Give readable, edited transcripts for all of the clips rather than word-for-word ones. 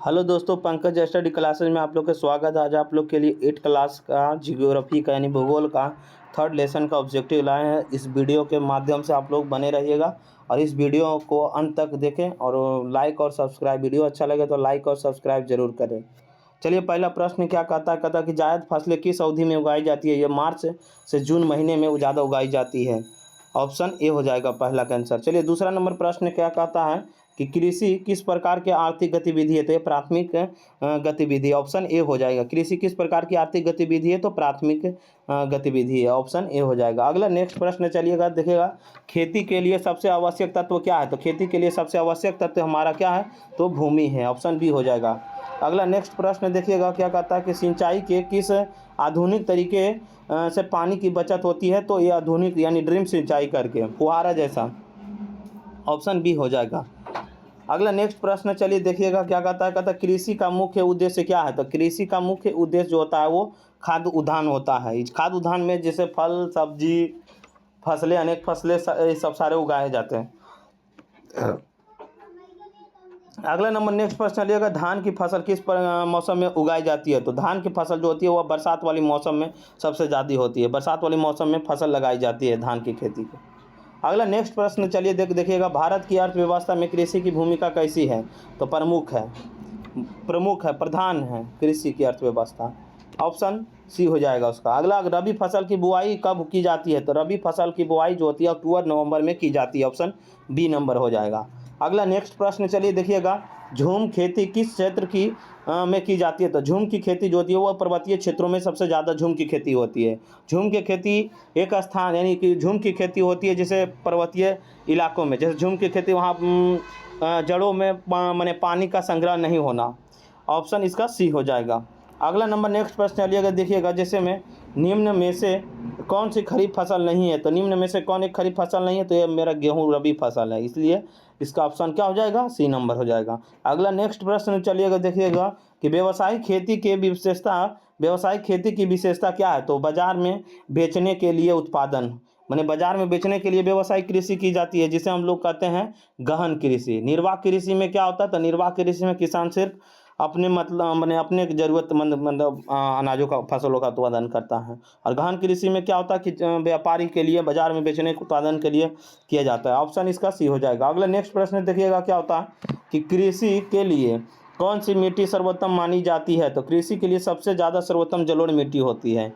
Hello दोस्तों, Pankaj study classes में आप लोग का स्वागत है। आज आप लोग के लिए 8 क्लास का जियोग्राफी का यानी भूगोल का थर्ड लेसन का ऑब्जेक्टिव लाए हैं। इस वीडियो के माध्यम से आप लोग बने रहिएगा और इस वीडियो को अंत तक देखें और लाइक और सब्सक्राइब, वीडियो अच्छा लगे तो लाइक और सब्सक्राइब जरूर करें। चलिए, पहला प्रश्न क्या कहता है कि जायद फसलें किस अवधि में उगाई जाती है। ये मार्च से जून महीने में ज़्यादा उगाई जाती है। ऑप्शन ए हो जाएगा पहला का आंसर। चलिए, दूसरा नंबर प्रश्न क्या कहता है कि कृषि किस प्रकार की आर्थिक गतिविधि है। तो ये प्राथमिक गतिविधि, ऑप्शन ए हो जाएगा। कृषि किस प्रकार की आर्थिक गतिविधि है, तो प्राथमिक गतिविधि है, ऑप्शन ए हो जाएगा। अगला नेक्स्ट प्रश्न चलिएगा, देखिएगा खेती के लिए सबसे आवश्यक तत्व क्या है। तो खेती के लिए सबसे आवश्यक तत्व हमारा क्या है, तो भूमि है, ऑप्शन बी हो जाएगा। अगला नेक्स्ट प्रश्न देखिएगा क्या कहता है कि सिंचाई के किस आधुनिक तरीके से पानी की बचत होती है। तो ये आधुनिक यानी ड्रिप सिंचाई करके, फुहारा जैसा, ऑप्शन बी हो जाएगा। अगला नेक्स्ट प्रश्न चलिए देखिएगा क्या कहता है कृषि का मुख्य उद्देश्य क्या है। तो कृषि का मुख्य उद्देश्य जो होता है वो खाद्य उद्यान होता है। इस खाद्य उद्यान में जैसे फल सब्जी फसलें, अनेक फसलें सब सारे उगाए जाते हैं। अगला नंबर नेक्स्ट प्रश्न चलिएगा, धान की फसल किस मौसम में उगाई जाती है। तो धान की फसल जो होती है वह बरसात वाली मौसम में सबसे ज़्यादा होती है। बरसात वाली मौसम में फसल लगाई जाती है धान की खेती को। अगला नेक्स्ट प्रश्न चलिए देखिएगा, भारत की अर्थव्यवस्था में कृषि की भूमिका कैसी है। तो प्रमुख है, प्रधान है कृषि की अर्थव्यवस्था, ऑप्शन सी हो जाएगा उसका। अगला, रबी फसल की बुआई कब की जाती है। तो रबी फसल की बुआई जो होती है अक्टूबर नवंबर में की जाती है, ऑप्शन बी नंबर हो जाएगा। अगला नेक्स्ट प्रश्न चलिए देखिएगा, झूम खेती किस क्षेत्र की में की जाती है। तो झूम की खेती जो होती है वह पर्वतीय क्षेत्रों में सबसे ज़्यादा झूम की खेती होती है। झूम की खेती एक स्थान यानी कि झूम की खेती होती है जैसे पर्वतीय इलाकों में, जैसे झूम की खेती वहाँ जड़ों में माने पानी का संग्रह नहीं होना, ऑप्शन इसका सी हो जाएगा। अगला नंबर नेक्स्ट प्रश्न चलिएगा देखिएगा, जैसे में निम्न में से कौन सी खरीफ फसल नहीं है। तो निम्न में से कौन एक खरीफ फसल नहीं है। तो ये मेरा गेहूं रबी फसल है, इसलिए इसका ऑप्शन क्या हो जाएगा, सी नंबर हो जाएगा। अगला नेक्स्ट प्रश्न चलिएगा देखिएगा कि व्यावसायिक खेती की विशेषता क्या है। तो बाजार में बेचने के लिए उत्पादन, माने बाजार में बेचने के लिए व्यावसायिक कृषि की जाती है, जिसे हम लोग कहते हैं गहन कृषि। निर्वाह कृषि में क्या होता है। तो निर्वाह कृषि में किसान सिर्फ अपने मतलब मैंने अपने ज़रूरतमंद मतलब अनाजों का फसलों का उत्पादन करता है। और गहन कृषि में क्या होता है कि व्यापारी के लिए बाजार में बेचने के उत्पादन के लिए किया जाता है, ऑप्शन इसका सी हो जाएगा। अगला नेक्स्ट प्रश्न देखिएगा क्या होता है कि कृषि के लिए कौन सी मिट्टी सर्वोत्तम मानी जाती है। तो कृषि के लिए सबसे ज़्यादा सर्वोत्तम जलोढ़ मिट्टी होती है,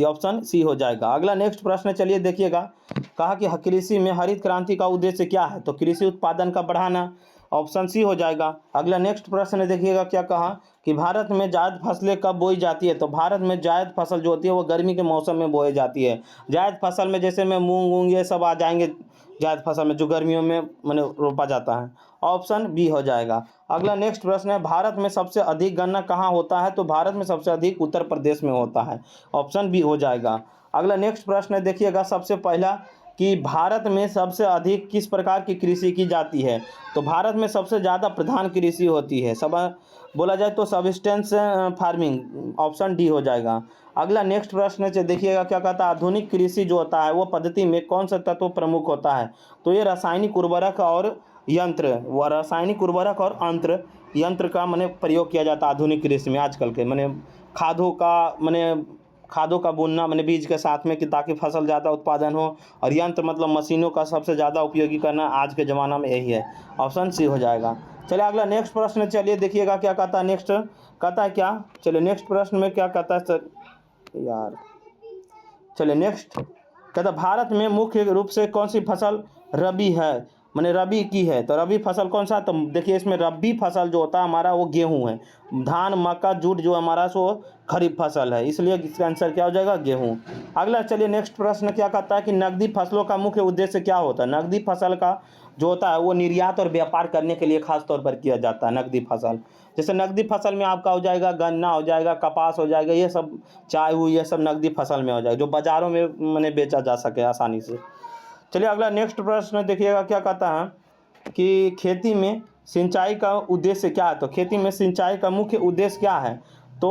ऑप्शन सी हो जाएगा। अगला नेक्स्ट प्रश्न चलिए देखिएगा, कहा कि कृषि में हरित क्रांति का उद्देश्य क्या है। तो कृषि उत्पादन का बढ़ाना, ऑप्शन सी हो जाएगा। अगला नेक्स्ट प्रश्न देखिएगा क्या कहा कि भारत में जायद फसलें कब बोई जाती है। तो भारत में जायद फसल जो होती है वो गर्मी के मौसम में बोई जाती है। जायद फसल में जैसे में मूंग वूंग ये सब आ जाएंगे जायद फसल में, जो गर्मियों में मैंने रोपा जाता है, ऑप्शन बी हो जाएगा। अगला नेक्स्ट प्रश्न है, भारत में सबसे अधिक गन्ना कहाँ होता है। तो भारत में सबसे अधिक उत्तर प्रदेश में होता है, ऑप्शन बी हो जाएगा। अगला नेक्स्ट प्रश्न देखिएगा, सबसे पहला कि भारत में सबसे अधिक किस प्रकार की कृषि की जाती है। तो भारत में सबसे ज़्यादा प्रधान कृषि होती है, सब बोला जाए तो सबसिस्टेंस फार्मिंग, ऑप्शन डी हो जाएगा। अगला नेक्स्ट प्रश्न से देखिएगा क्या कहता है, आधुनिक कृषि जो होता है वो पद्धति में कौन सा तत्व प्रमुख होता है। तो ये रासायनिक उर्वरक और यंत्र का मैंने प्रयोग किया जाता है आधुनिक कृषि में। आजकल के मैंने खादों का बुनना मैंने बीज के साथ में कि ताकि फसल ज़्यादा उत्पादन हो, और यंत्र मतलब मशीनों का सबसे ज़्यादा उपयोगी करना आज के ज़माना में यही है, ऑप्शन सी हो जाएगा। चलिए अगला नेक्स्ट प्रश्न चलिए देखिएगा क्या कहता है। नेक्स्ट कहता है क्या, चलिए नेक्स्ट प्रश्न में क्या कहता है सर यार, चलिए नेक्स्ट कहता है भारत में मुख्य रूप से कौन सी फसल रबी है, मैंने रबी की है। तो रबी फसल कौन सा। तो देखिए इसमें रबी फसल जो होता है हमारा वो गेहूं है। धान मक्का जूट जो हमारा सो खरीफ फसल है, इसलिए इसका आंसर क्या हो जाएगा, गेहूं। अगला चलिए नेक्स्ट प्रश्न क्या कहता है कि नकदी फसलों का मुख्य उद्देश्य क्या होता है। नकदी फसल का जो होता है वो निर्यात और व्यापार करने के लिए खास तौर पर किया जाता है। नकदी फसल जैसे नकदी फसल में आपका हो जाएगा गन्ना हो जाएगा, कपास हो जाएगा, ये सब चाय हुई, ये सब नकदी फसल में हो जाएगा जो बाज़ारों में मैंने बेचा जा सके आसानी से। चलिए अगला नेक्स्ट प्रश्न देखिएगा क्या कहता है कि खेती में सिंचाई का उद्देश्य क्या है। तो खेती में सिंचाई का मुख्य उद्देश्य क्या है। तो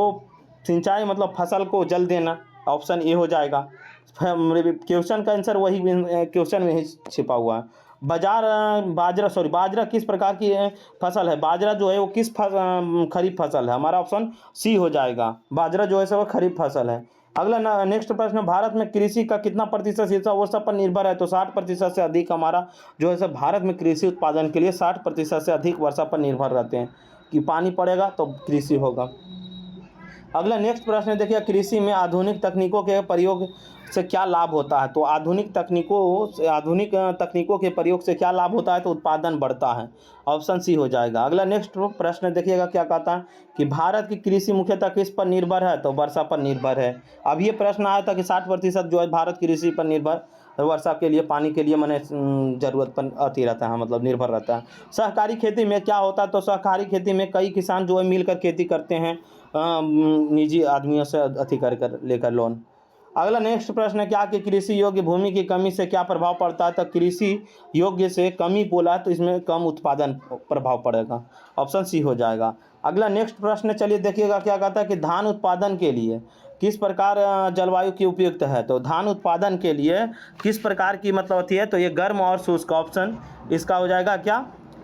सिंचाई मतलब फसल को जल देना, ऑप्शन ए हो जाएगा। क्वेश्चन का आंसर वही क्वेश्चन में ही छिपा हुआ है, बाजरा किस प्रकार की फसल है? बाजरा जो है वो किस खरीफ फसल है? हमारा ऑप्शन सी हो जाएगा, बाजरा जो है सो वो खरीफ फसल है। अगला नेक्स्ट प्रश्न, भारत में कृषि का कितना प्रतिशत हिस्सा वर्षा पर निर्भर है? तो 60% से अधिक हमारा जो है सो भारत में कृषि उत्पादन के लिए 60% से अधिक वर्षा पर निर्भर रहते हैं, कि पानी पड़ेगा तो कृषि होगा। अगला नेक्स्ट प्रश्न देखिए, कृषि में आधुनिक तकनीकों के प्रयोग से क्या लाभ होता है? तो आधुनिक तकनीकों के प्रयोग से क्या लाभ होता है? तो उत्पादन बढ़ता है, ऑप्शन सी हो जाएगा। अगला नेक्स्ट प्रश्न देखिएगा क्या कहता है कि भारत की कृषि मुख्यतः किस पर निर्भर है? तो वर्षा पर निर्भर है। अब ये प्रश्न आया था कि 60% जो है भारत कृषि पर निर्भर, वर्षा के लिए, पानी के लिए मैंने ज़रूरत पर आती रहता है, मतलब निर्भर रहता है। सहकारी खेती में क्या होता है? तो सहकारी खेती में कई किसान जो है मिलकर खेती करते हैं, निजी आदमियों से अति कर लेकर लोन। अगला नेक्स्ट प्रश्न है क्या कि कृषि योग्य भूमि की कमी से क्या प्रभाव पड़ता है? तो कृषि योग्य से कमी बोला तो इसमें कम उत्पादन प्रभाव पड़ेगा, ऑप्शन सी हो जाएगा। अगला नेक्स्ट प्रश्न चलिए देखिएगा क्या कहता है कि धान उत्पादन के लिए किस प्रकार जलवायु की उपयुक्त है? तो धान उत्पादन के लिए किस प्रकार की मतलब होती है? तो ये गर्म और शुष्क, ऑप्शन इसका हो जाएगा क्या,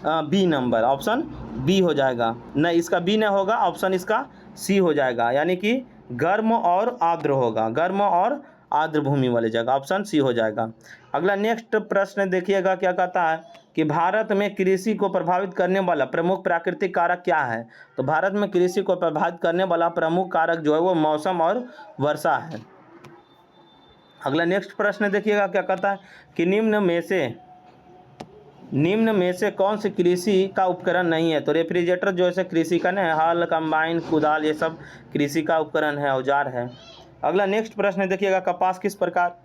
बी नंबर, ऑप्शन बी हो जाएगा। नहीं, इसका बी नहीं होगा, ऑप्शन इसका सी हो जाएगा, यानी कि गर्म और आर्द्र होगा, गर्म और आर्द्र भूमि वाली जगह, ऑप्शन सी हो जाएगा। अगला नेक्स्ट प्रश्न देखिएगा क्या कहता है कि भारत में कृषि को प्रभावित करने वाला प्रमुख प्राकृतिक कारक क्या है? तो भारत में कृषि को प्रभावित करने वाला प्रमुख कारक जो है वो मौसम और वर्षा है। अगला नेक्स्ट प्रश्न देखिएगा क्या कहता है कि निम्न में से कौन सी कृषि का उपकरण नहीं है? तो रेफ्रिजरेटर जो है कृषि का नहीं, हल, कंबाइन, कुदाल, ये सब कृषि का उपकरण है, औजार है। अगला नेक्स्ट प्रश्न देखिएगा, कपास किस प्रकार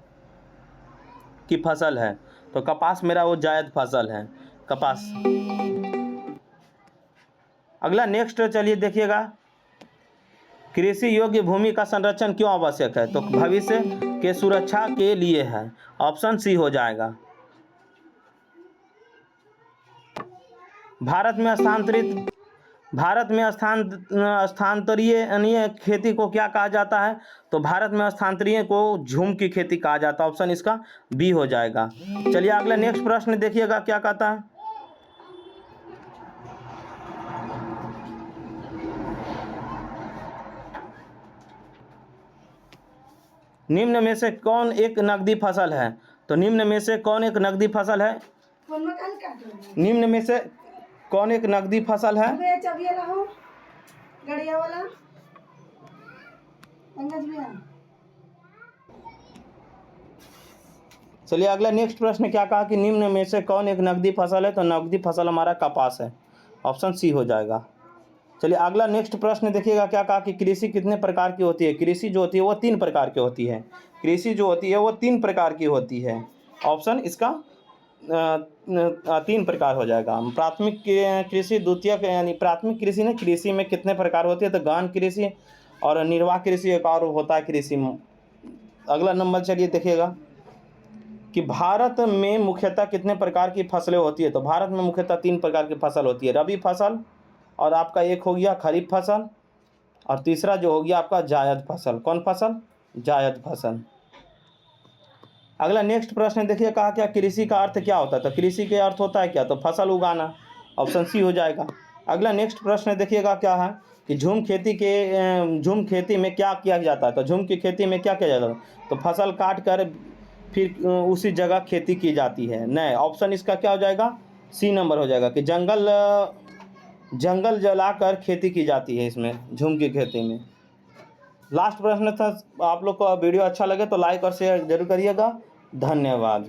की फसल है? तो कपास मेरा वो जायद फसल है, कपास। अगला नेक्स्ट चलिए देखिएगा, कृषि योग्य भूमि का संरक्षण क्यों आवश्यक है? तो भविष्य के सुरक्षा के लिए है, ऑप्शन सी हो जाएगा। भारत में स्थानांतरीय खेती को क्या कहा जाता है? तो भारत में स्थानांतरीय को झूम की खेती कहा जाता है, ऑप्शन इसका बी हो जाएगा। चलिए अगला नेक्स्ट प्रश्न देखिएगा क्या कहता है, निम्न में से कौन एक नकदी फसल है? तो निम्न में से कौन एक नकदी फसल है? निम्न में से कौन एक नकदी फसल है? चलिए अगला नेक्स्ट प्रश्न क्या कहा कि निम्न में से कौन एक नकदी फसल है? तो नकदी फसल हमारा कपास है, ऑप्शन सी हो जाएगा। चलिए अगला नेक्स्ट प्रश्न देखिएगा क्या कहा कि कृषि कितने प्रकार की होती है? कृषि जो होती है वो 3 प्रकार की होती है, कृषि जो होती है वो 3 प्रकार की होती है, ऑप्शन इसका 3 प्रकार हो जाएगा। प्राथमिक कृषि, द्वितीयक यानी प्राथमिक कृषि ने कृषि में कितने प्रकार होती है? तो गहन कृषि और निर्वाह कृषि एक और होता है कृषि। अगला नंबर चलिए देखिएगा कि भारत में मुख्यतः कितने प्रकार की फसलें होती है? तो भारत में मुख्यतः 3 प्रकार की फसल होती है, रबी फसल, और आपका एक हो गया खरीफ फसल, और तीसरा जो हो गया आपका जायद फसल। कौन फसल? जायद फसल। अगला नेक्स्ट प्रश्न देखिए कहा क्या कृषि का अर्थ क्या होता है? तो कृषि के अर्थ होता है क्या? तो फसल उगाना, ऑप्शन सी हो जाएगा। अगला नेक्स्ट प्रश्न देखिएगा क्या है कि झूम खेती में क्या किया जाता है? तो झूम की खेती में क्या किया जाता है? तो फसल काट कर फिर उसी जगह खेती की जाती है। नहीं, ऑप्शन इसका क्या हो जाएगा, सी नंबर हो जाएगा कि जंगल जलाकर खेती की जाती है इसमें, झूम की खेती में। लास्ट प्रश्न था, आप लोग को वीडियो अच्छा लगे तो लाइक और शेयर जरूर करिएगा। धन्यवाद।